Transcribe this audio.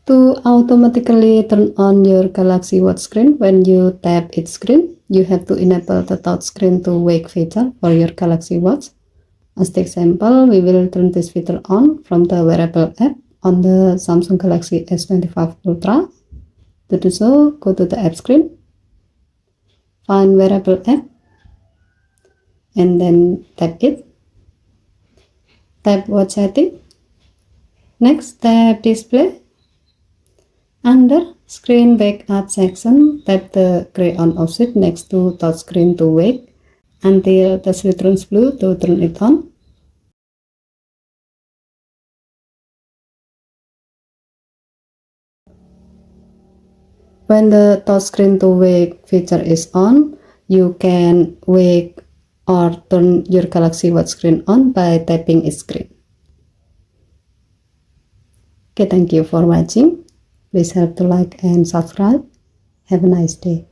To automatically turn on your Galaxy Watch screen when you tap its screen, you have to enable the touch screen to wake feature for your Galaxy Watch. As the example, we will turn this feature on from the wearable app on the Samsung Galaxy S25 Ultra. To do so, go to the app screen, find wearable app, and then tap it. Tap watch setting. Next, tap display. Under screen backup section, tap the gray on off switch next to touchscreen to wake until the switch turns blue to turn it on. When the touchscreen to wake feature is on, you can wake or turn your Galaxy Watch screen on by tapping its screen. Okay, thank you for watching. Please help to like and subscribe. Have a nice day.